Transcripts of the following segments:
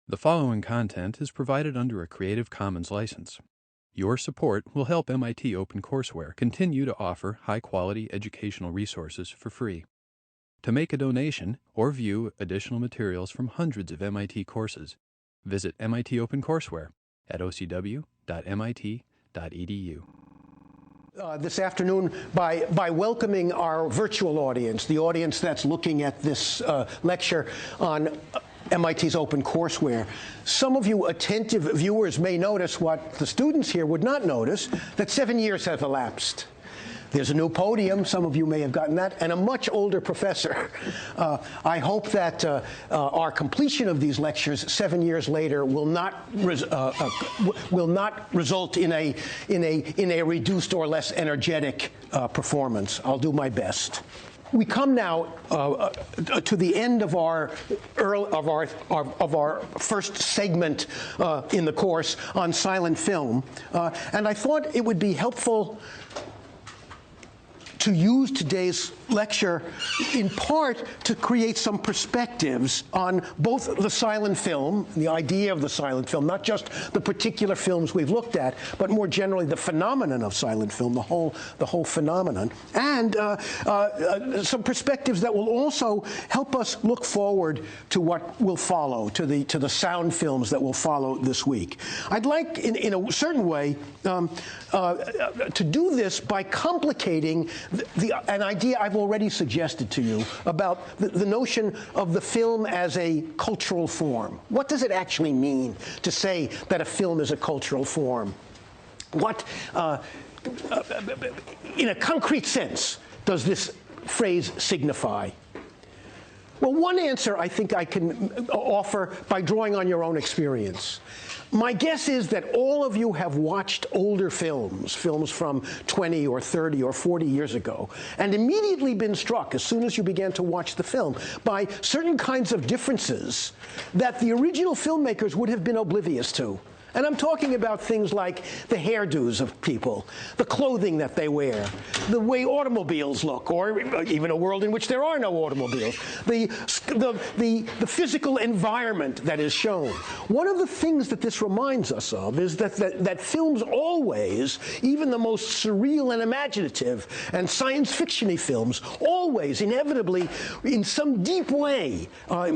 The following content is provided under a Creative Commons license. Your support will help MIT OpenCourseWare continue to offer high-quality educational resources for free. To make a donation or view additional materials from hundreds of MIT courses, visit MIT OpenCourseWare at ocw.mit.edu. This afternoon by welcoming our virtual audience, the audience that's looking at this lecture on MIT's OpenCourseWare. Some of you attentive viewers may notice what the students here would not notice, that 7 years have elapsed. There's a new podium, some of you may have gotten that, and a much older professor. I hope that our completion of these lectures 7 years later will not result in a reduced or less energetic performance. I'll do my best. We come now to the end of our first segment in the course on silent film, and I thought it would be helpful to use today's lecture in part to create some perspectives on both the silent film, the idea of the silent film, not just the particular films we've looked at, but more generally the phenomenon of silent film, the whole phenomenon, and some perspectives that will also help us look forward to what will follow, to the sound films that will follow this week. I'd like, in a certain way, to do this by complicating an idea I've already suggested to you about the notion of the film as a cultural form. What does it actually mean to say that a film is a cultural form? What, in a concrete sense, does this phrase signify? Well, one answer I think I can offer by drawing on your own experience. My guess is that all of you have watched older films from 20 or 30 or 40 years ago, and immediately been struck, as soon as you began to watch the film, by certain kinds of differences that the original filmmakers would have been oblivious to. And I'm talking about things like the hairdos of people, the clothing that they wear, the way automobiles look, or even a world in which there are no automobiles, the physical environment that is shown. One of the things that this reminds us of is that films always, even the most surreal and imaginative and science fiction-y films, always, inevitably, in some deep way,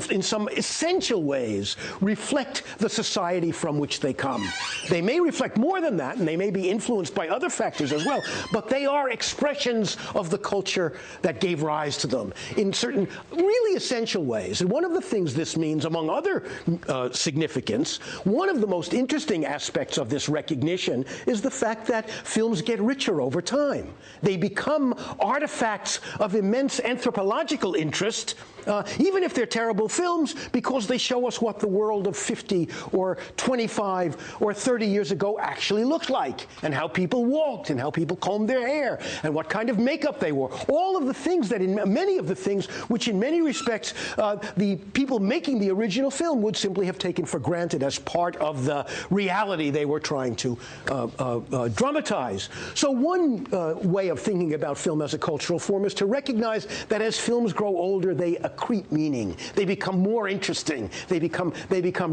in some essential ways, reflect the society from which they come. They may reflect more than that, and they may be influenced by other factors as well, but they are expressions of the culture that gave rise to them in certain really essential ways. And one of the things this means, among other significance, one of the most interesting aspects of this recognition is the fact that films get richer over time. They become artifacts of immense anthropological interest, even if they're terrible films, because they show us what the world of 50 or 25 or 30 years ago actually looked like, and how people walked, and how people combed their hair, and what kind of makeup they wore. All of the things that, many of the things which in many respects the people making the original film would simply have taken for granted as part of the reality they were trying to dramatize. So one way of thinking about film as a cultural form is to recognize that as films grow older, they accrete meaning. They become more interesting. They become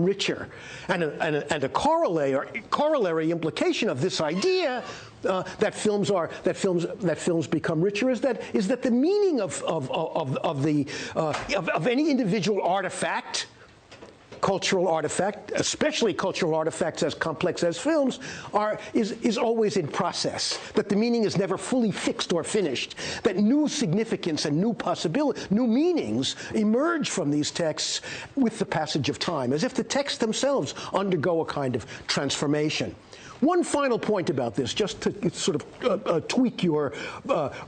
richer. And a corollary implication of this idea that films become richer is that the meaning of any individual artifact, cultural artifact, especially cultural artifacts as complex as films, is always in process, that the meaning is never fully fixed or finished, that new significance and new meanings emerge from these texts with the passage of time, as if the texts themselves undergo a kind of transformation. One final point about this, just to sort of tweak your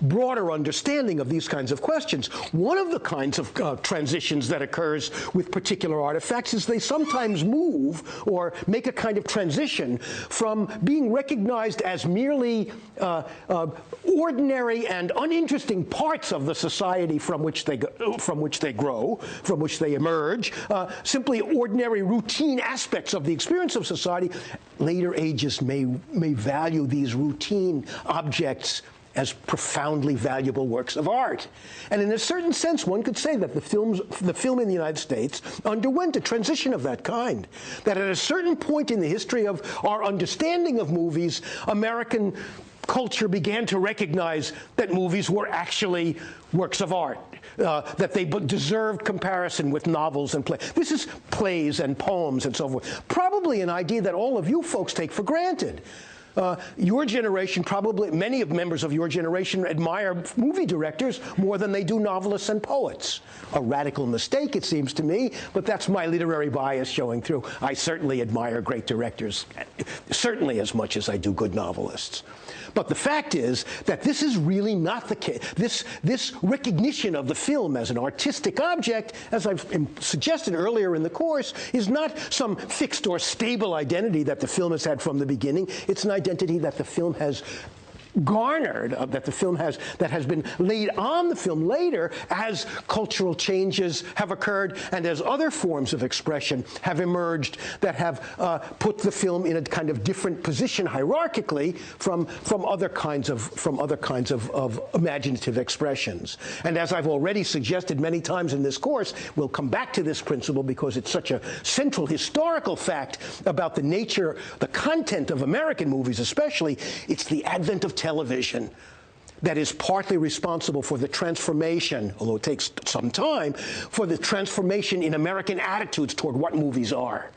broader understanding of these kinds of questions. One of the kinds of transitions that occurs with particular artifacts is they sometimes move or make a kind of transition from being recognized as merely ordinary and uninteresting parts of the society from which they grow, from which they emerge, simply ordinary routine aspects of the experience of society. Later ages may value these routine objects as profoundly valuable works of art. And in a certain sense, one could say that the film in the United States underwent a transition of that kind. That at a certain point in the history of our understanding of movies, American culture began to recognize that movies were actually works of art, that they deserved comparison with novels and plays. This is plays and poems and so forth. Probably an idea that all of you folks take for granted. Your generation, probably many of members of your generation, admire movie directors more than they do novelists and poets. A radical mistake, it seems to me, but that's my literary bias showing through. I certainly admire great directors, certainly as much as I do good novelists. But the fact is that this is really not the case. This recognition of the film as an artistic object, as I've suggested earlier in the course, is not some fixed or stable identity that the film has had from the beginning. It's an identity that the film has garnered, that has been laid on the film later as cultural changes have occurred and as other forms of expression have emerged that have put the film in a kind of different position hierarchically from other kinds of imaginative expressions. And as I've already suggested many times in this course, we'll come back to this principle because it's such a central historical fact about the nature, the content of American movies especially. It's the advent of television that is partly responsible for the transformation, although it takes some time, for the transformation in American attitudes toward what movies are.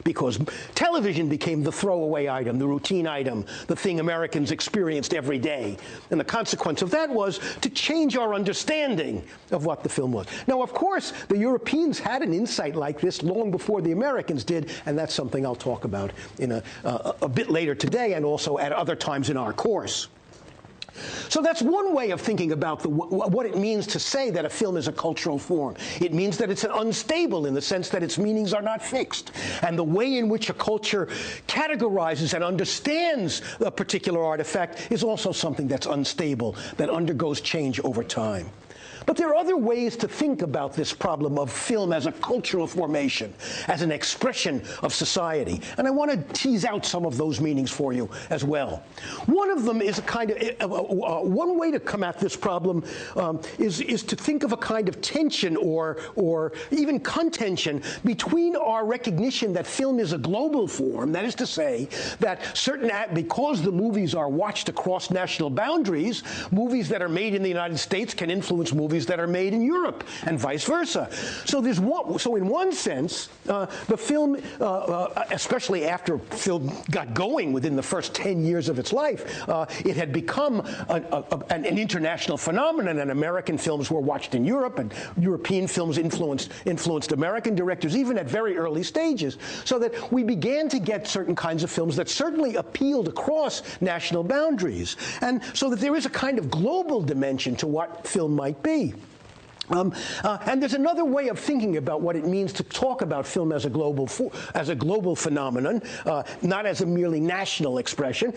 Because television became the throwaway item, the routine item, the thing Americans experienced every day. And the consequence of that was to change our understanding of what the film was. Now, of course, the Europeans had an insight like this long before the Americans did, and that's something I'll talk about in a bit later today and also at other times in our course. So that's one way of thinking about what it means to say that a film is a cultural form. It means that it's unstable in the sense that its meanings are not fixed. And the way in which a culture categorizes and understands a particular artifact is also something that's unstable, that undergoes change over time. But there are other ways to think about this problem of film as a cultural formation, as an expression of society. And I want to tease out some of those meanings for you as well. One of them is a kind of, one way to come at this problem is to think of a kind of tension or even contention between our recognition that film is a global form, that is to say, that because the movies are watched across national boundaries, movies that are made in the United States can influence movies that are made in Europe, and vice versa. So in one sense, the film, especially after film got going within the first 10 years of its life, it had become an international phenomenon, and American films were watched in Europe, and European films influenced American directors, even at very early stages, so that we began to get certain kinds of films that certainly appealed across national boundaries, and so that there is a kind of global dimension to what film might be. And there's another way of thinking about what it means to talk about film as a global phenomenon, not as a merely national expression,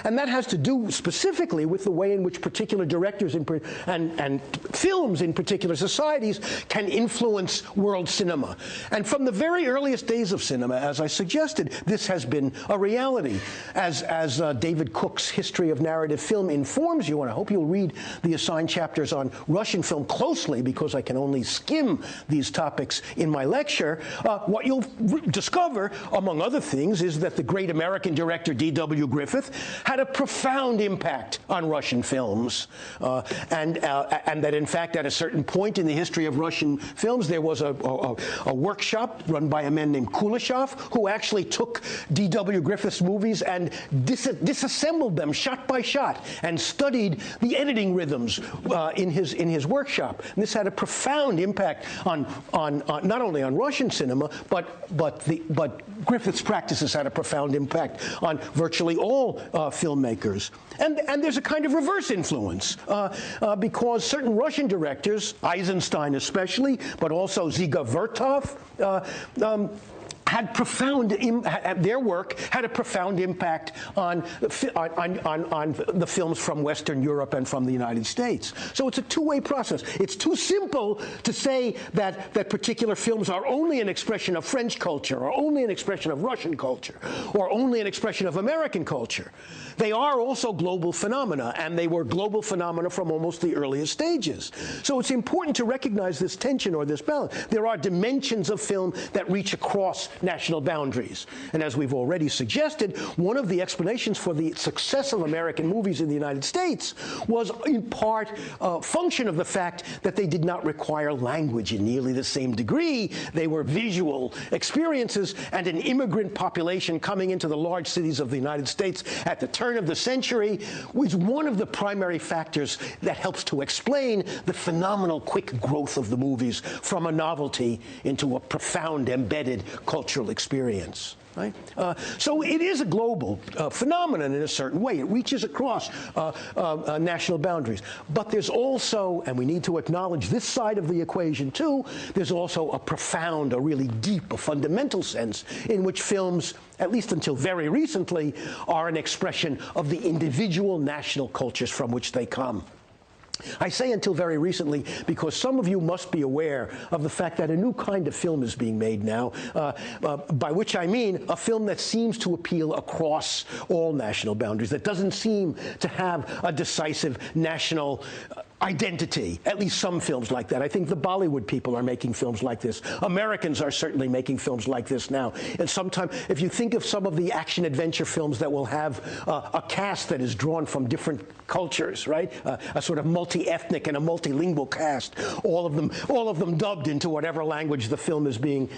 and that has to do specifically with the way in which particular directors and films in particular societies can influence world cinema. And from the very earliest days of cinema, as I suggested, this has been a reality. As David Cook's History of Narrative Film informs you, and I hope you'll read the assigned chapters on Russian film closely, because I can only skim these topics in my lecture, what you'll discover, among other things, is that the great American director D.W. Griffith had a profound impact on Russian films, and that, in fact, at a certain point in the history of Russian films, there was a workshop run by a man named Kuleshov, who actually took D.W. Griffith's movies and disassembled them shot by shot and studied the editing rhythms in his workshop. And this had a profound impact on not only on Russian cinema, but Griffith's practices had a profound impact on virtually all filmmakers. And there's a kind of reverse influence because certain Russian directors, Eisenstein especially, but also Dziga Vertov, had their work had a profound impact on the films from Western Europe and from the United States. So it's a two-way process. It's too simple to say that particular films are only an expression of French culture, or only an expression of Russian culture, or only an expression of American culture. They are also global phenomena, and they were global phenomena from almost the earliest stages. So it's important to recognize this tension or this balance. There are dimensions of film that reach across national boundaries. And as we've already suggested, one of the explanations for the success of American movies in the United States was in part a function of the fact that they did not require language in nearly the same degree. They were visual experiences, and an immigrant population coming into the large cities of the United States at the turn of the century was one of the primary factors that helps to explain the phenomenal quick growth of the movies from a novelty into a profound embedded cultural experience. Right? So it is a global phenomenon in a certain way. It reaches across national boundaries. But there's also, and we need to acknowledge this side of the equation too, there's also a profound, a really deep, a fundamental sense in which films, at least until very recently, are an expression of the individual national cultures from which they come. I say until very recently because some of you must be aware of the fact that a new kind of film is being made now, by which I mean a film that seems to appeal across all national boundaries, that doesn't seem to have a decisive national identity. At least some films like that. I think the Bollywood people are making films like this. Americans are certainly making films like this now. And sometimes, if you think of some of the action-adventure films that will have a cast that is drawn from different cultures, right? A sort of multi-ethnic and a multilingual cast, all of them dubbed into whatever language the film is being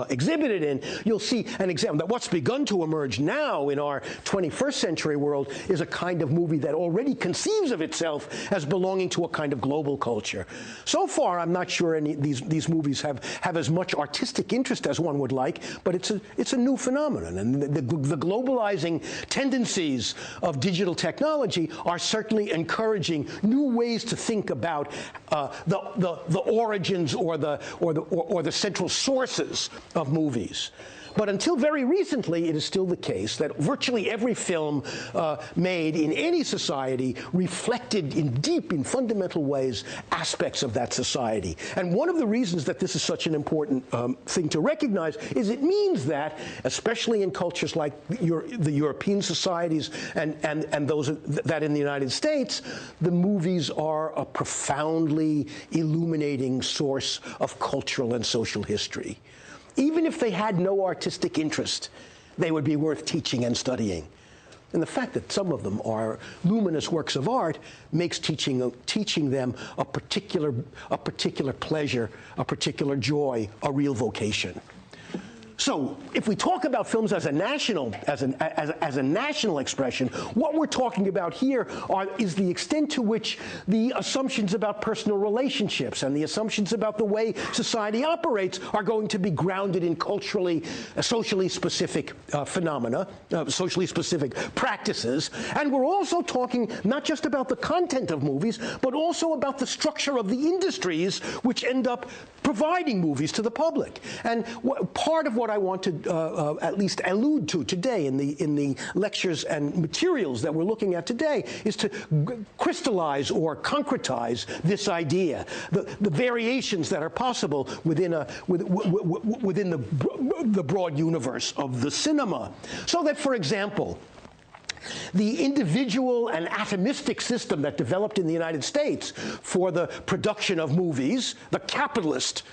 exhibited in. You'll see an example that what's begun to emerge now in our 21st century world is a kind of movie that already conceives of itself as belonging to a kind of global culture. So far, I'm not sure these movies have as much artistic interest as one would like, but it's a new phenomenon. And the globalizing tendencies of digital technology are certainly encouraging new ways to think about the origins or the central sources of movies. But until very recently, it is still the case that virtually every film made in any society reflected in deep, in fundamental ways, aspects of that society. And one of the reasons that this is such an important thing to recognize is it means that, especially in cultures like the European societies and those that in the United States, the movies are a profoundly illuminating source of cultural and social history. Even if they had no artistic interest, they would be worth teaching and studying. And the fact that some of them are luminous works of art makes teaching them a particular pleasure, a particular joy, a real vocation. So, if we talk about films as a national expression, what we're talking about here is the extent to which the assumptions about personal relationships and the assumptions about the way society operates are going to be grounded in socially specific phenomena, socially specific practices. And we're also talking not just about the content of movies, but also about the structure of the industries which end up providing movies to the public. And part of what I want to at least allude to today in the lectures and materials that we're looking at today is to crystallize or concretize this idea, the variations that are possible within the broad universe of the cinema. So that, for example, the individual and atomistic system that developed in the United States for the production of movies, the capitalist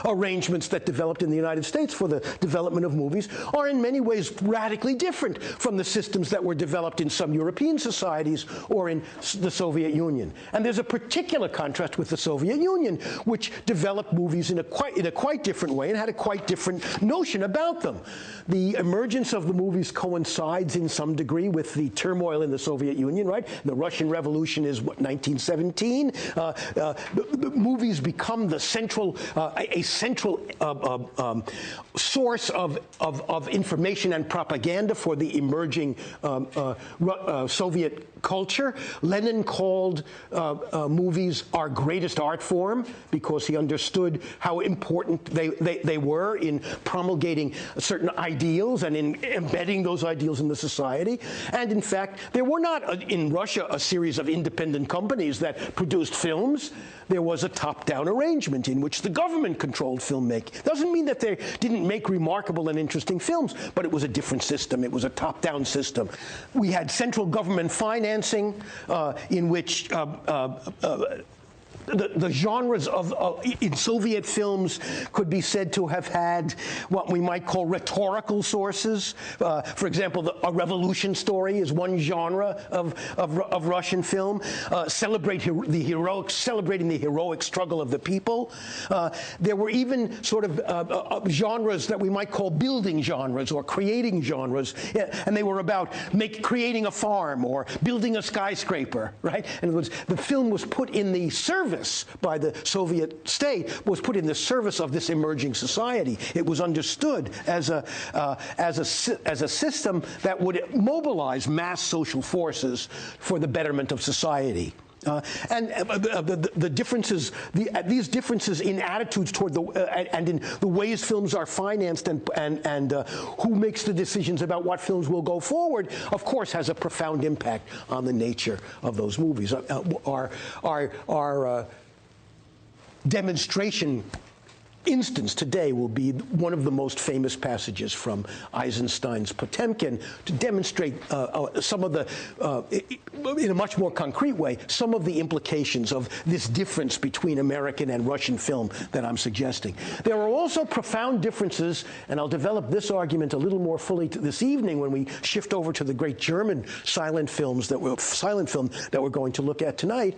arrangements that developed in the United States for the development of movies, are in many ways radically different from the systems that were developed in some European societies or in the Soviet Union. And there's a particular contrast with the Soviet Union, which developed movies in a quite different way and had a quite different notion about them. The emergence of the movies coincides in some degree with with the turmoil in the Soviet Union, right? The Russian Revolution is, what, 1917? The movies become the central, a central source of information and propaganda for the emerging Soviet culture. Lenin called movies our greatest art form because he understood how important they were in promulgating certain ideals and in embedding those ideals in the society. And in fact, there were not in Russia a series of independent companies that produced films. There was a top-down arrangement in which the government controlled filmmaking. Doesn't mean that they didn't make remarkable and interesting films, but it was a different system. It was a top-down system. We had central government financing in which the genres in Soviet films could be said to have had what we might call rhetorical sources. For example, a revolution story is one genre of Russian film. Celebrating the heroic struggle of the people. There were even sort of genres that we might call building genres or creating genres, and they were about creating a farm or building a skyscraper, right? In other words, the film was put in the service by the Soviet state, was put in the service of this emerging society. It was understood as a system that would mobilize mass social forces for the betterment of society. The differences, these differences in attitudes toward and in the ways films are financed and who makes the decisions about what films will go forward, of course, has a profound impact on the nature of those movies. Our demonstration instance today will be one of the most famous passages from Eisenstein's Potemkin to demonstrate some of the, in a much more concrete way, some of the implications of this difference between American and Russian film that I'm suggesting. There are also profound differences, and I'll develop this argument a little more fully this evening when we shift over to the great German silent film that we're going to look at tonight.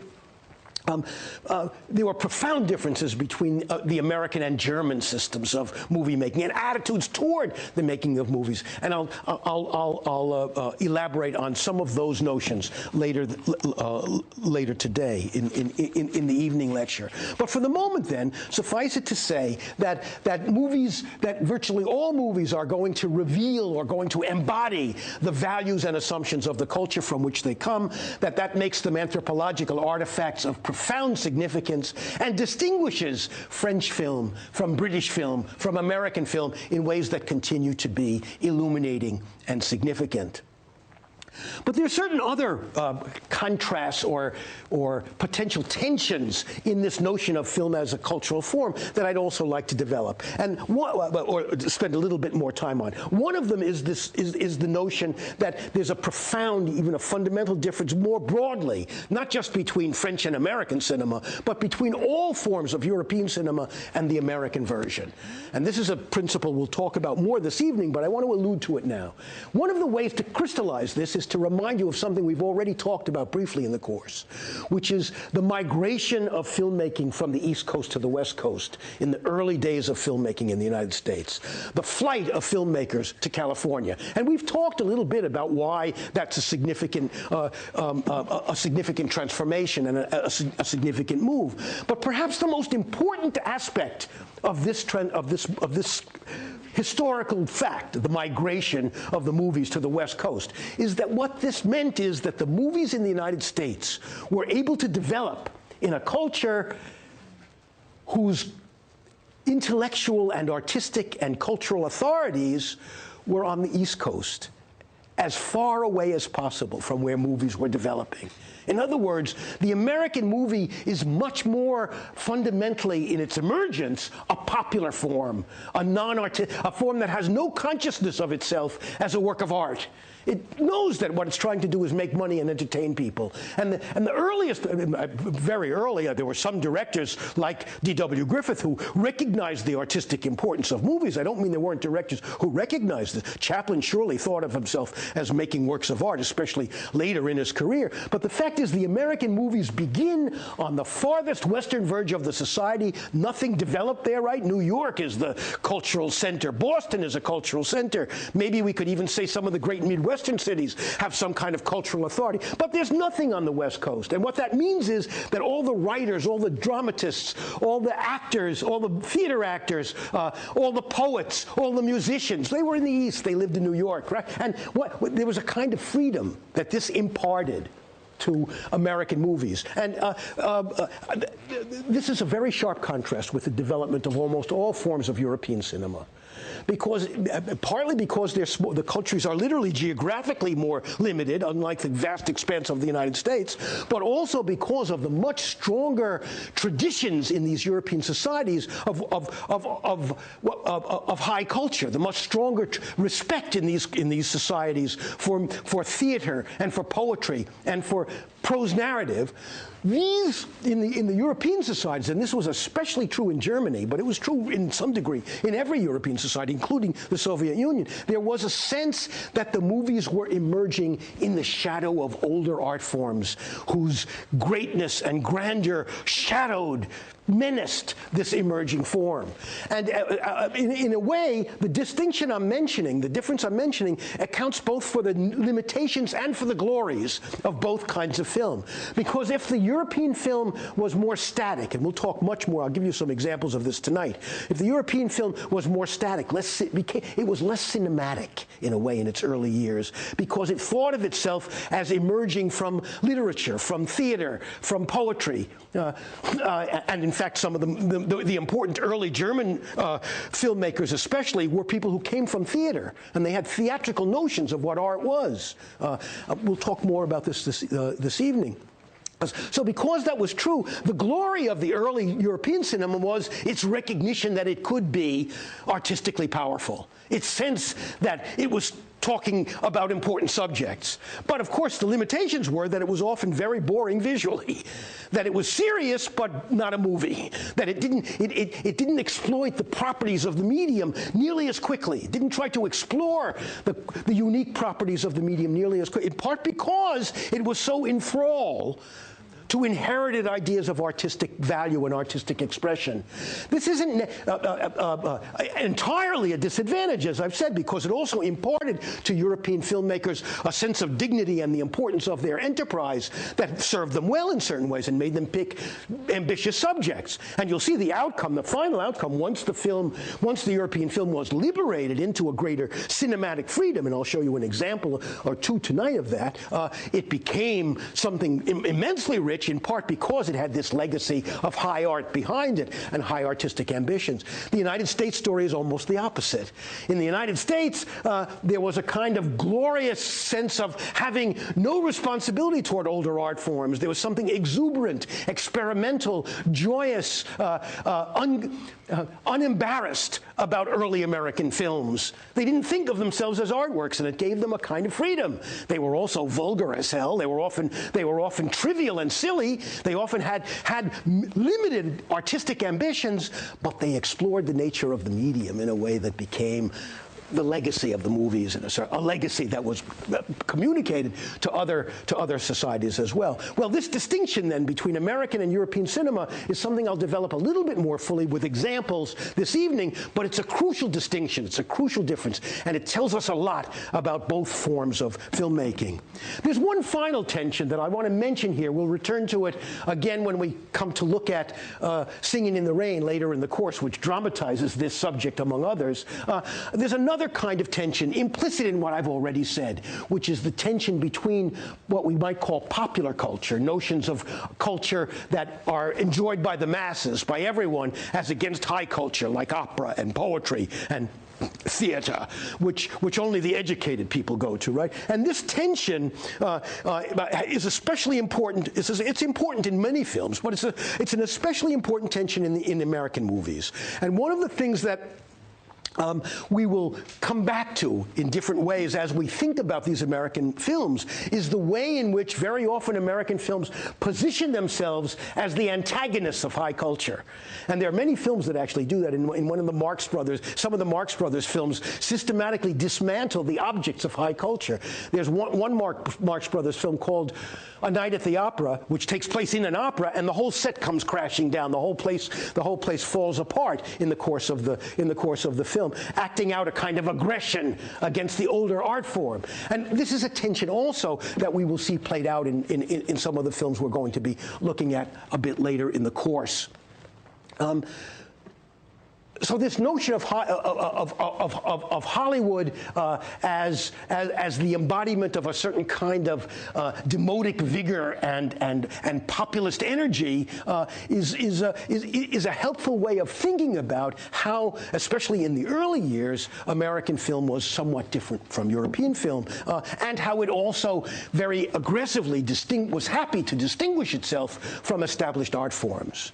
There were profound differences between the American and German systems of movie making and attitudes toward the making of movies. And I'll elaborate on some of those notions later today in the evening lecture. But for the moment, then, suffice it to say that virtually all movies are going to reveal or going to embody the values and assumptions of the culture from which they come. That makes them anthropological artifacts of profound significance and distinguishes French film from British film, from American film in ways that continue to be illuminating and significant. But there are certain other contrasts or potential tensions in this notion of film as a cultural form that I'd also like to develop, or spend a little bit more time on. One of them is the notion that there's a profound, even a fundamental difference more broadly, not just between French and American cinema, but between all forms of European cinema and the American version. And this is a principle we'll talk about more this evening, but I want to allude to it now. One of the ways to crystallize this is to remind you of something we've already talked about briefly in the course, which is the migration of filmmaking from the East Coast to the West Coast in the early days of filmmaking in the United States. The flight of filmmakers to California. And we've talked a little bit about why that's a significant transformation and a significant move. But perhaps the most important aspect of this trend, of this historical fact, the migration of the movies to the West Coast, is that what this meant is that the movies in the United States were able to develop in a culture whose intellectual and artistic and cultural authorities were on the East Coast, as far away as possible from where movies were developing. In other words, the American movie is much more fundamentally, in its emergence, a popular form, a form that has no consciousness of itself as a work of art. It knows that what it's trying to do is make money and entertain people. And the earliest, very early, there were some directors like D.W. Griffith who recognized the artistic importance of movies. I don't mean there weren't directors who recognized it. Chaplin surely thought of himself as making works of art, especially later in his career. But the fact is, the American movies begin on the farthest western verge of the society. Nothing developed there, right? New York is the cultural center. Boston is a cultural center. Maybe we could even say some of the great Midwestern cities have some kind of cultural authority. But there's nothing on the West Coast. And what that means is that all the writers, all the dramatists, all the actors, all the theater actors, all the poets, all the musicians, they were in the East. They lived in New York, right? And there was a kind of freedom that this imparted to American movies. And this is a very sharp contrast with the development of almost all forms of European cinema. Partly because the countries are literally geographically more limited, unlike the vast expanse of the United States, but also because of the much stronger traditions in these European societies of high culture, the much stronger respect in these societies for theater and for poetry and for prose narrative. These, in the European societies, and this was especially true in Germany, but it was true in some degree in every European society, including the Soviet Union, there was a sense that the movies were emerging in the shadow of older art forms whose greatness and grandeur menaced this emerging form. And in a way, the distinction I'm mentioning, the difference I'm mentioning, accounts both for the limitations and for the glories of both kinds of film. Because if the European film was more static, and we'll talk much more, I'll give you some examples of this tonight. If the European film was more static, it was less cinematic in a way in its early years, because it thought of itself as emerging from literature, from theater, from poetry, and in fact, some of the important early German filmmakers especially were people who came from theater, and they had theatrical notions of what art was. We'll talk more about this evening. So because that was true, the glory of the early European cinema was its recognition that it could be artistically powerful, its sense that it was talking about important subjects. But of course, the limitations were that it was often very boring visually, that it was serious but not a movie, that it didn't exploit the properties of the medium nearly as quickly. It didn't try to explore the unique properties of the medium nearly as quickly, in part because it was so in thrall to inherited ideas of artistic value and artistic expression. This isn't entirely a disadvantage, as I've said, because it also imparted to European filmmakers a sense of dignity and the importance of their enterprise that served them well in certain ways and made them pick ambitious subjects. And you'll see the outcome, the final outcome, once the European film was liberated into a greater cinematic freedom, and I'll show you an example or two tonight of that, it became something immensely rich, in part because it had this legacy of high art behind it and high artistic ambitions. The United States story is almost the opposite. In the United States, there was a kind of glorious sense of having no responsibility toward older art forms. There was something exuberant, experimental, joyous, unembarrassed about early American films. They didn't think of themselves as artworks, and it gave them a kind of freedom. They were also vulgar as hell. They were often trivial and silly. They often had limited artistic ambitions, but they explored the nature of the medium in a way that became the legacy of the movies, and a legacy that was communicated to other societies as well. Well, this distinction then between American and European cinema is something I'll develop a little bit more fully with examples this evening, but it's a crucial distinction, it's a crucial difference, and it tells us a lot about both forms of filmmaking. There's one final tension that I want to mention here. We'll return to it again when we come to look at Singing in the Rain later in the course, which dramatizes this subject among others. There's another kind of tension implicit in what I've already said, which is the tension between what we might call popular culture, notions of culture that are enjoyed by the masses, by everyone, as against high culture like opera and poetry and theater, which only the educated people go to, right? And this tension is especially important. It's important in many films, but it's an especially important tension in American movies. And one of the things that we will come back to in different ways as we think about these American films is the way in which very often American films position themselves as the antagonists of high culture. And there are many films that actually do that. In one of the Marx Brothers, some of the Marx Brothers films systematically dismantle the objects of high culture. There's one Marx Brothers film called A Night at the Opera, which takes place in an opera, and the whole set comes crashing down. The whole place falls apart in the course of the film, acting out a kind of aggression against the older art form. And this is a tension also that we will see played out in some of the films we're going to be looking at a bit later in the course. So this notion of Hollywood as the embodiment of a certain kind of demotic vigor and populist energy is a helpful way of thinking about how, especially in the early years, American film was somewhat different from European film, and how it also very aggressively was happy to distinguish itself from established art forms.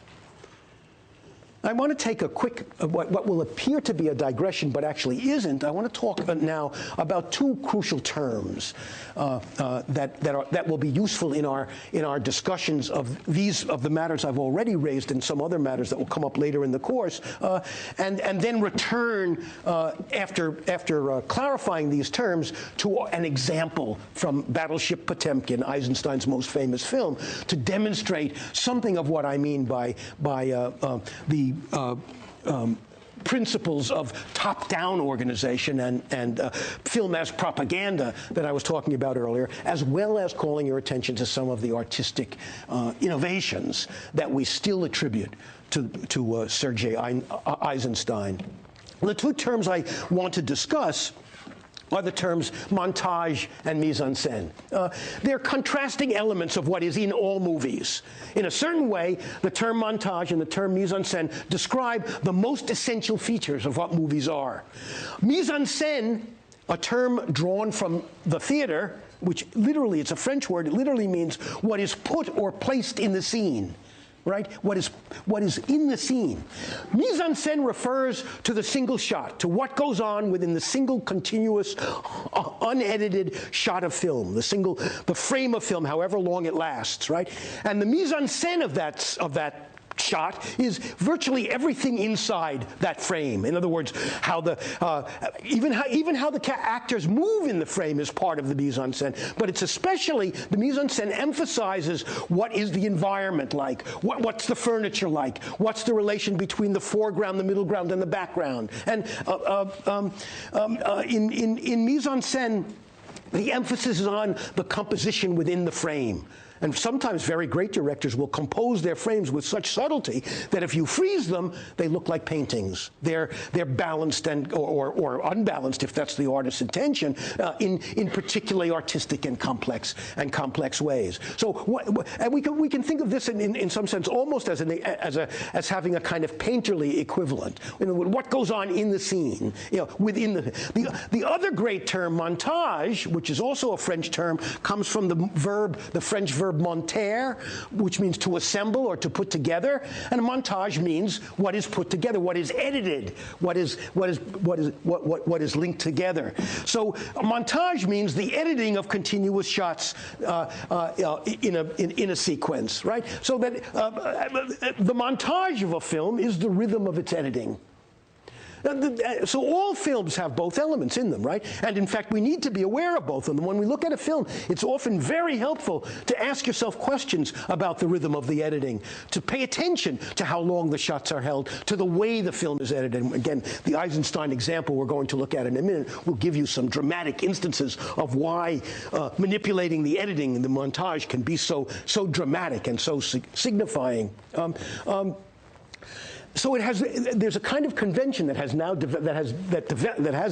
I want to take a quick, what will appear to be a digression, but actually isn't. I want to talk now about two crucial terms that will be useful in our discussions of the matters I've already raised and some other matters that will come up later in the course, and then return after clarifying these terms to an example from Battleship Potemkin, Eisenstein's most famous film, to demonstrate something of what I mean by the principles of top-down organization and film as propaganda that I was talking about earlier, as well as calling your attention to some of the artistic innovations that we still attribute to Sergei Eisenstein. The two terms I want to discuss are the terms montage and mise en scène. They're contrasting elements of what is in all movies. In a certain way, the term montage and the term mise en scène describe the most essential features of what movies are. Mise en scène, a term drawn from the theater, which literally, it's a French word, it literally means what is put or placed in the scene. Right? What is in the scene. Mise en scène refers to the single shot, to what goes on within the single continuous, unedited shot of film, the frame of film, however long it lasts, right? And the mise en scène of that shot is virtually everything inside that frame. In other words, how even how the actors move in the frame is part of the mise en scène. But it's especially the mise en scène emphasizes what is the environment like, what's the furniture like, what's the relation between the foreground, the middle ground, and the background. And in mise en scène, the emphasis is on the composition within the frame. And sometimes very great directors will compose their frames with such subtlety that if you freeze them, they look like paintings. They're balanced or unbalanced, if that's the artist's intention, in particularly artistic and complex ways. So and we can think of this in some sense almost as having a kind of painterly equivalent. You know, what goes on in the scene, within the other great term, montage, which is also a French term, comes from the French verb monter, which means to assemble or to put together, and a montage means what is put together, what is edited, what is linked together. So a montage means the editing of continuous shots in a sequence, right? So that the montage of a film is the rhythm of its editing. So all films have both elements in them, right? And in fact, we need to be aware of both of them. When we look at a film, it's often very helpful to ask yourself questions about the rhythm of the editing, to pay attention to how long the shots are held, to the way the film is edited. And again, the Eisenstein example we're going to look at in a minute will give you some dramatic instances of why manipulating the editing in the montage can be so dramatic and so signifying. So there's a kind of convention that has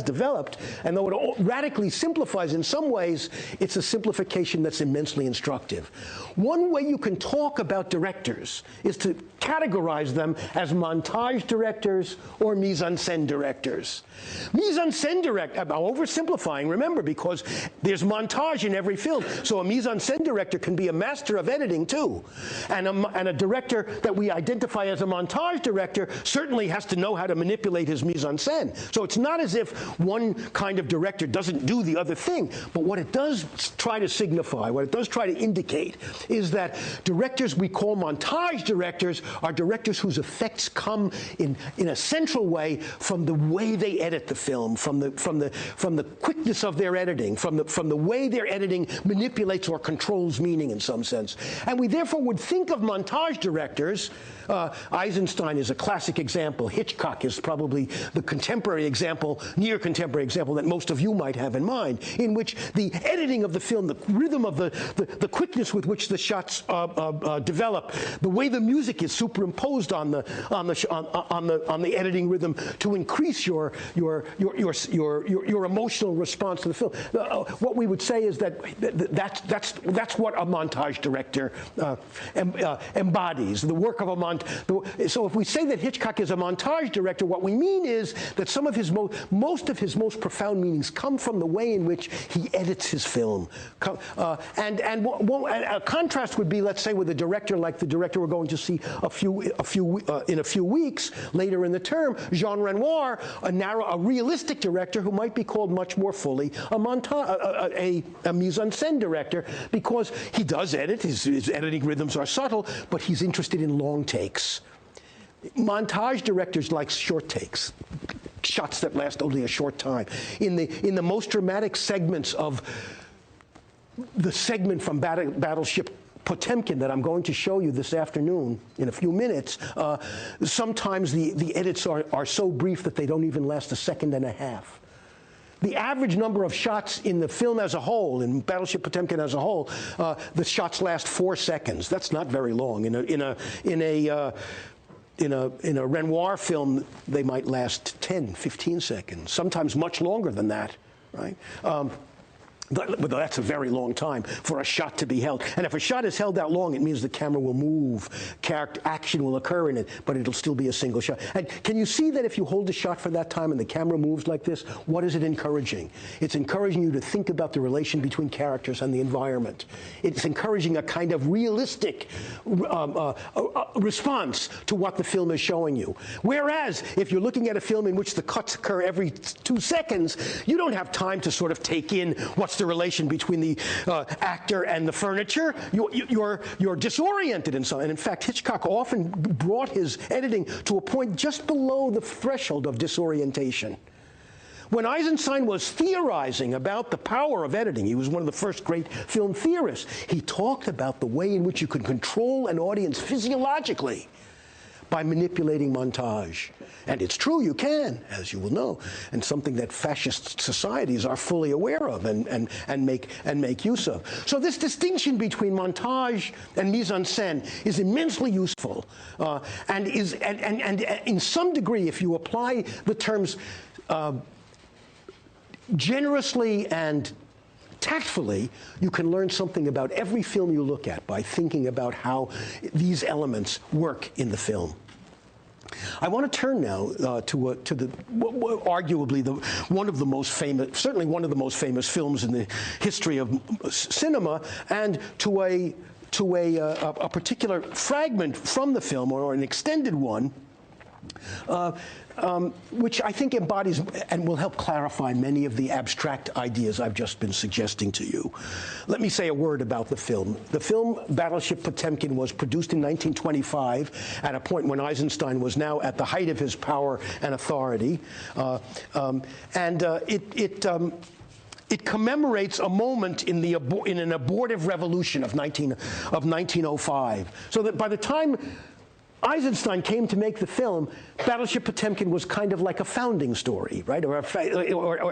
developed, and though it radically simplifies in some ways, it's a simplification that's immensely instructive. One way you can talk about directors is to categorize them as montage directors or mise en scène directors. Mise en scène director, I'm oversimplifying, remember, because there's montage in every film, so a mise en scène director can be a master of editing too. And a director that we identify as a montage director director certainly has to know how to manipulate his mise en scène. So it's not as if one kind of director doesn't do the other thing, but what it does try to signify, what it does try to indicate, is that directors we call montage directors are directors whose effects come in a central way from the way they edit the film, from the quickness of their editing, from the way their editing manipulates or controls meaning in some sense. And we therefore would think of montage directors. Eisenstein is a classic example. Hitchcock is probably the contemporary example, near contemporary example that most of you might have in mind, in which the editing of the film, the rhythm of the quickness with which the shots develop, the way the music is superimposed on the editing rhythm to increase your emotional response to the film. What we would say is that's what a montage director embodies, the work of a montage. So if we say that Hitchcock is a montage director, what we mean is that some of his most of his most profound meanings come from the way in which he edits his film. And a contrast would be, let's say, with a director like the director we're going to see in a few weeks later in the term, Jean Renoir, a realistic director who might be called much more fully a mise en scène director, because he does edit. His editing rhythms are subtle, but he's interested in long takes. Montage directors like short takes, shots that last only a short time. In the most dramatic segments of the segment from Battleship Potemkin that I'm going to show you this afternoon in a few minutes, sometimes the edits are so brief that they don't even last a second and a half. The average number of shots in the film as a whole, in Battleship Potemkin as a whole, the shots last 4 seconds. That's not very long. In a Renoir film, they might last 10, 15 seconds, sometimes much longer than that, right? But that's a very long time for a shot to be held. And if a shot is held that long, it means the camera will move, action will occur in it, but it'll still be a single shot. And can you see that if you hold a shot for that time and the camera moves like this, what is it encouraging? It's encouraging you to think about the relation between characters and the environment. It's encouraging a kind of realistic response to what the film is showing you. Whereas, if you're looking at a film in which the cuts occur every 2 seconds, you don't have time to sort of take in what's the relation between the actor and the furniture. You're disoriented and so on. And in fact, Hitchcock often brought his editing to a point just below the threshold of disorientation. When Eisenstein was theorizing about the power of editing, he was one of the first great film theorists, he talked about the way in which you could control an audience physiologically by manipulating montage. And it's true, you can, as you will know, and something that fascist societies are fully aware of and make use of. So this distinction between montage and mise en scène is immensely useful, and in some degree, if you apply the terms generously and tactfully, you can learn something about every film you look at by thinking about how these elements work in the film. I want to turn now to arguably one of the most famous, certainly one of the most famous films in the history of cinema, and to a particular fragment from the film, or an extended one, which I think embodies and will help clarify many of the abstract ideas I've just been suggesting to you. Let me say a word about the film. The film Battleship Potemkin was produced in 1925 at a point when Eisenstein was now at the height of his power and authority. It commemorates a moment in an abortive revolution of 1905. So that by the time Eisenstein came to make the film, Battleship Potemkin was kind of like a founding story, right? Or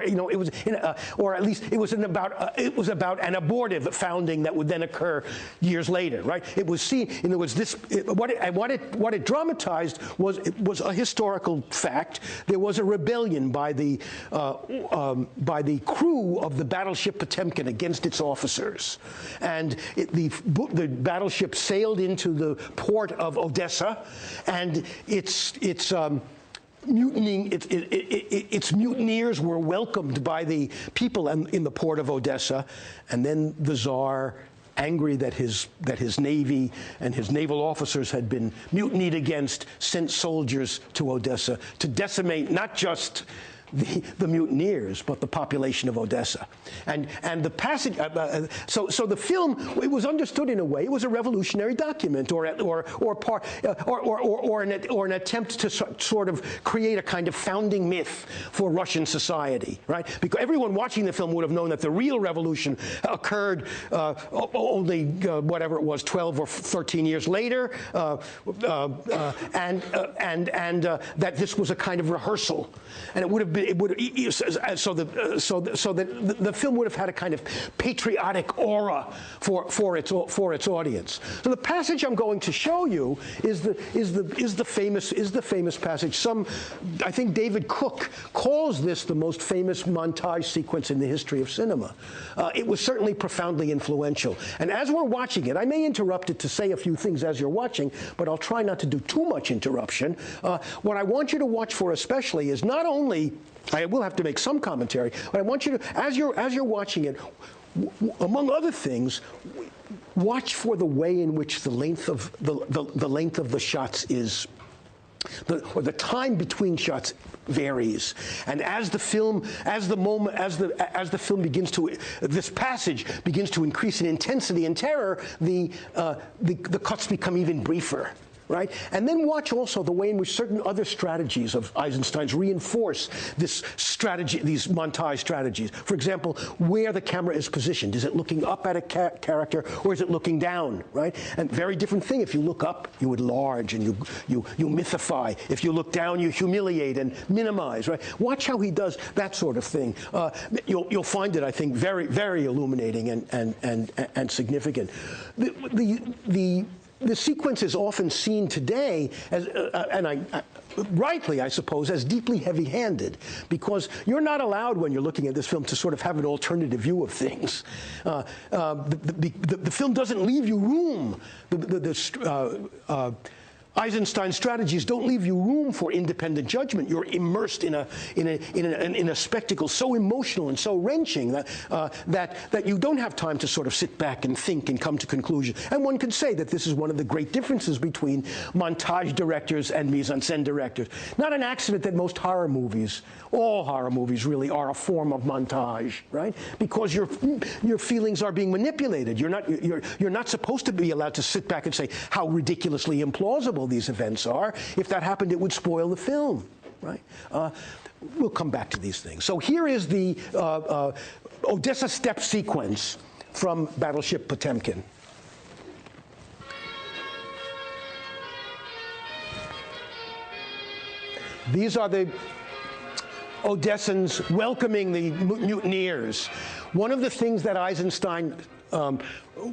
you know, it was, or at least it was about an abortive founding that would then occur years later, right? It was seen, and there was this. What it dramatized was a historical fact. There was a rebellion by the crew of the Battleship Potemkin against its officers, and the battleship sailed into the port of Odessa. And its mutineers were welcomed by the people in the port of Odessa, and then the Tsar angry that his navy and his naval officers had been mutinied against, sent soldiers to Odessa to decimate not just the mutineers, but the population of Odessa. And the passage, so the film, it was understood in a way, it was a revolutionary document or an attempt to sort of create a kind of founding myth for Russian society, right? Because everyone watching the film would have known that the real revolution occurred only, whatever it was, 12 or 13 years later, and that this was a kind of rehearsal. And it would have been, so that the film would have had a kind of patriotic aura for its audience. So the passage I'm going to show you is the famous passage. I think David Cook calls this the most famous montage sequence in the history of cinema. It was certainly profoundly influential. And as we're watching it, I may interrupt it to say a few things as you're watching, but I'll try not to do too much interruption. What I want you to watch for especially is not only, I will have to make some commentary, but I want you to, as you're watching it, among other things, watch for the way in which the length of the shots is, or the time between shots varies. And as the film begins to, this passage begins to increase in intensity and terror, the cuts become even briefer. Right? And then watch also the way in which certain other strategies of Eisenstein's reinforce this strategy, these montage strategies. For example, where the camera is positioned. Is it looking up at a character or is it looking down? Right? And very different thing. If you look up, you enlarge and you mythify. If you look down, you humiliate and minimize. Right? Watch how he does that sort of thing. You'll find it, I think, very, very illuminating and significant. The sequence is often seen today as, rightly, I suppose, as deeply heavy-handed, because you're not allowed, when you're looking at this film, to sort of have an alternative view of things. The film doesn't leave you room. Eisenstein's strategies don't leave you room for independent judgment. You're immersed in a spectacle so emotional and so wrenching that you don't have time to sort of sit back and think and come to conclusions. And one could say that this is one of the great differences between montage directors and mise-en-scène directors. Not an accident that most horror movies, all horror movies really, are a form of montage, right? Because your feelings are being manipulated. You're not supposed to be allowed to sit back and say how ridiculously implausible these events are. If that happened, it would spoil the film, right? We'll come back to these things. So here is the Odessa step sequence from Battleship Potemkin. These are the Odessans welcoming the mutineers. One of the things that Eisenstein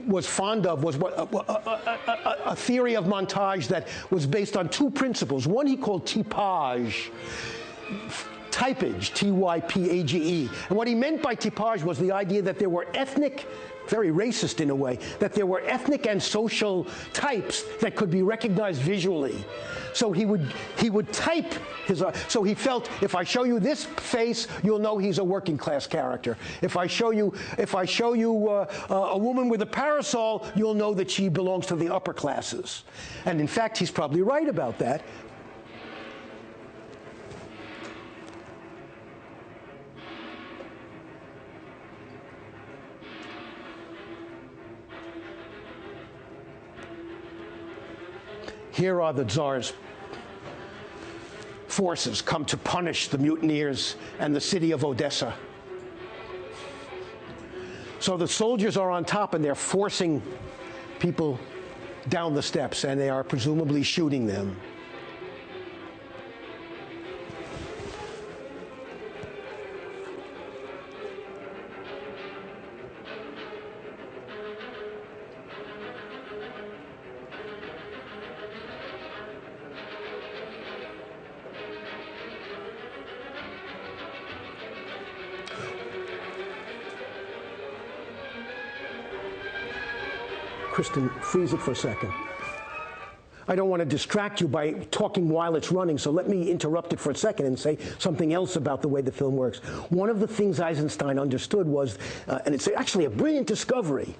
was fond of was a theory of montage that was based on two principles. One he called typage, typage, T-Y-P-A-G-E. And what he meant by typage was the idea that there were ethnic, very racist in a way, that there were ethnic and social types that could be recognized visually. So he would type his, so he felt, if I show you this face, you'll know he's a working class character. If I show you a woman with a parasol, you'll know that she belongs to the upper classes. And in fact, he's probably right about that. Here are the Tsar's forces come to punish the mutineers and the city of Odessa. So the soldiers are on top and they're forcing people down the steps, and they are presumably shooting them. Kristen, freeze it for a second. I don't want to distract you by talking while it's running, so let me interrupt it for a second and say something else about the way the film works. One of the things Eisenstein understood was, and it's actually a brilliant discovery,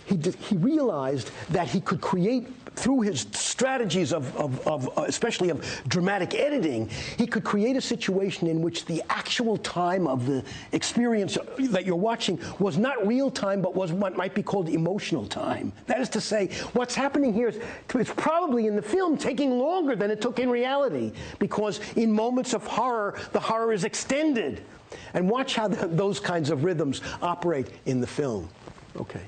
he realized that he could create, through his strategies especially of dramatic editing, he could create a situation in which the actual time of the experience that you're watching was not real time, but was what might be called emotional time. That is to say, what's happening here is it's probably in the film taking longer than it took in reality, because in moments of horror, the horror is extended. And watch how those kinds of rhythms operate in the film. Okay.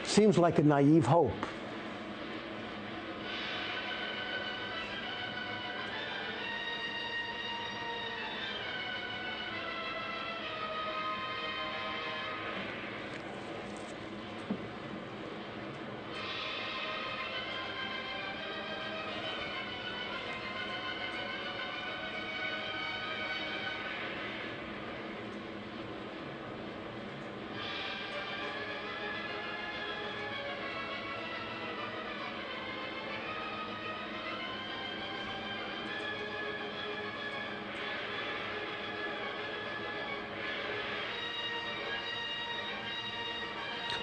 Seems like a naive hope.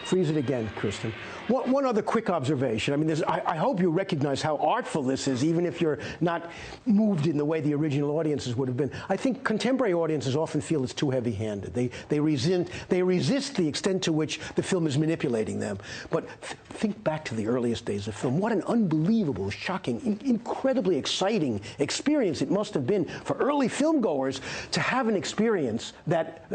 Freeze it again, Kristen. One other quick observation. I mean, I hope you recognize how artful this is, even if you're not moved in the way the original audiences would have been. I think contemporary audiences often feel it's too heavy-handed. They resist the extent to which the film is manipulating them. But think back to the earliest days of film. What an unbelievable, shocking, incredibly exciting experience it must have been for early filmgoers to have an experience that,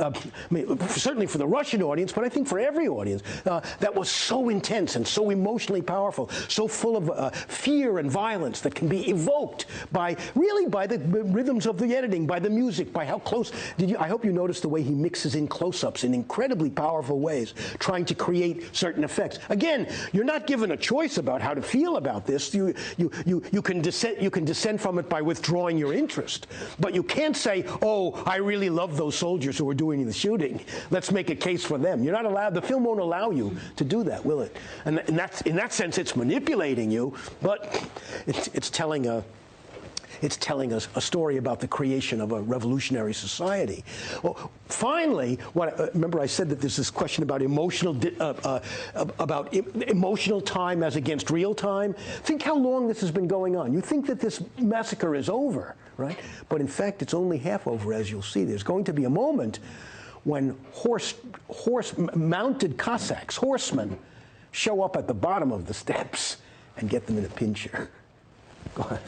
certainly for the Russian audience, but I think for every audience, that was so intense and so emotionally powerful, so full of fear and violence that can be evoked by the rhythms of the editing, by the music, by how close. I hope you noticed the way he mixes in close-ups in incredibly powerful ways, trying to create certain effects. Again, you're not given a choice about how to feel about this. You can dissent from it by withdrawing your interest, but you can't say, "Oh, I really love those soldiers who were doing the shooting. Let's make a case for them." You're not allowed. The film won't allow you to do that, will it? And that's, in that sense, it's manipulating you, but it's telling a story about the creation of a revolutionary society. Well, finally, remember I said that there's this question about emotional time as against real time. Think how long this has been going on. You think that this massacre is over, right? But in fact, it's only half over, as you'll see. There's going to be a moment when mounted Cossacks, horsemen, show up at the bottom of the steps and get them in a pincher. Go ahead.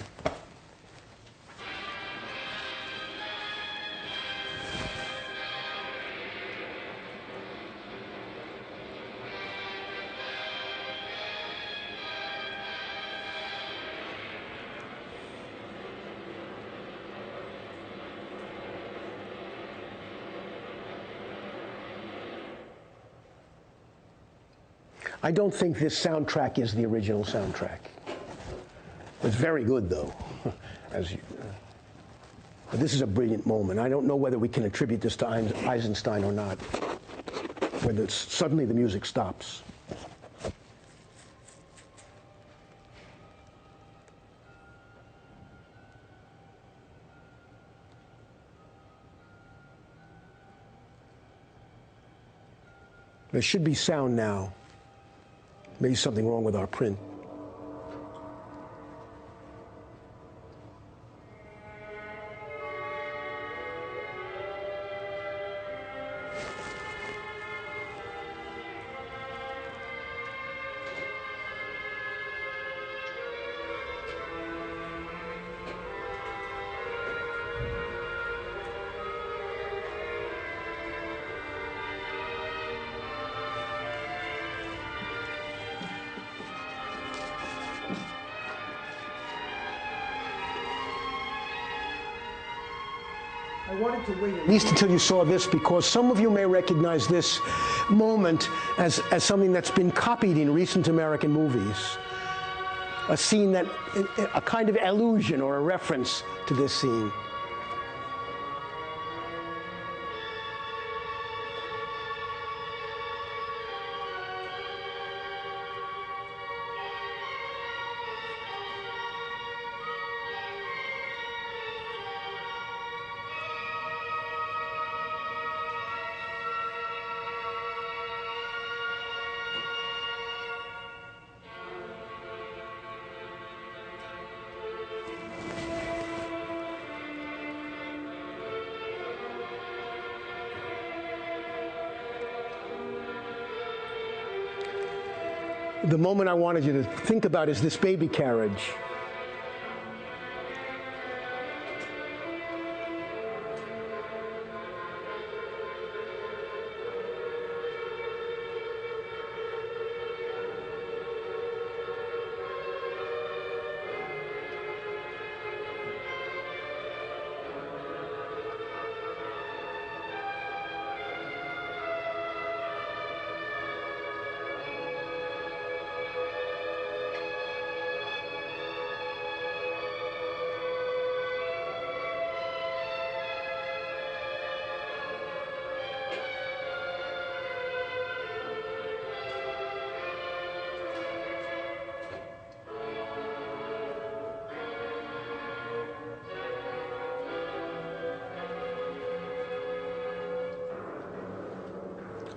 I don't think this soundtrack is the original soundtrack. It's very good, though. But this is a brilliant moment. I don't know whether we can attribute this to Eisenstein or not, whether suddenly the music stops. There should be sound now. Maybe something wrong with our print. I wanted to wait at least until you saw this, because some of you may recognize this moment as something that's been copied in recent American movies. A scene that, a kind of allusion or a reference to this scene. The moment I wanted you to think about is this baby carriage.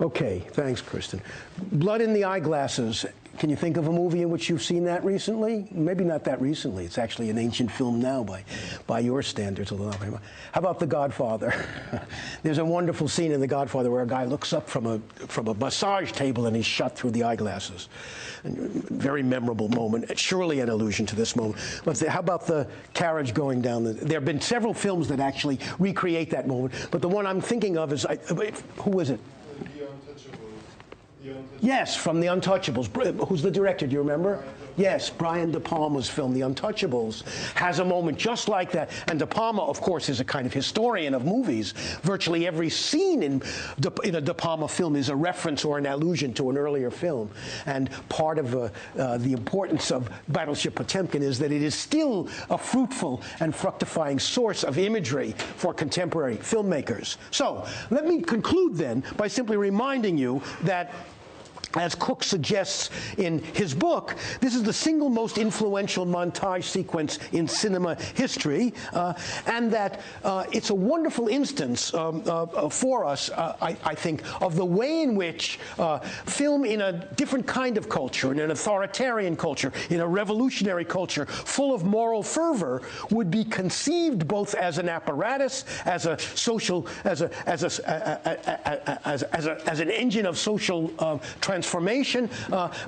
Okay, thanks, Kristen. Blood in the Eyeglasses. Can you think of a movie in which you've seen that recently? Maybe not that recently. It's actually an ancient film now by your standards. How about The Godfather? There's a wonderful scene in The Godfather where a guy looks up from a massage table and he's shot through the eyeglasses. Very memorable moment. Surely an allusion to this moment. How about the carriage going down? There have been several films that actually recreate that moment, but the one I'm thinking of is, who is it? Yes, from The Untouchables. Who's the director? Do you remember? Yes, Brian De Palma's film, The Untouchables, has a moment just like that. And De Palma, of course, is a kind of historian of movies. Virtually every scene in a De Palma film is a reference or an allusion to an earlier film. And part of the importance of Battleship Potemkin is that it is still a fruitful and fructifying source of imagery for contemporary filmmakers. So let me conclude then by simply reminding you that, as Cook suggests in his book, this is the single most influential montage sequence in cinema history, and that it's a wonderful instance for us, I think, of the way in which film in a different kind of culture, in an authoritarian culture, in a revolutionary culture, full of moral fervor, would be conceived both as an apparatus, as a social, as an engine of social transformation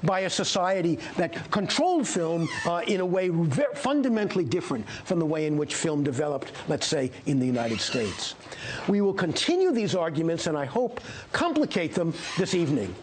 by a society that controlled film in a way fundamentally different from the way in which film developed, let's say, in the United States. We will continue these arguments, and I hope complicate them this evening.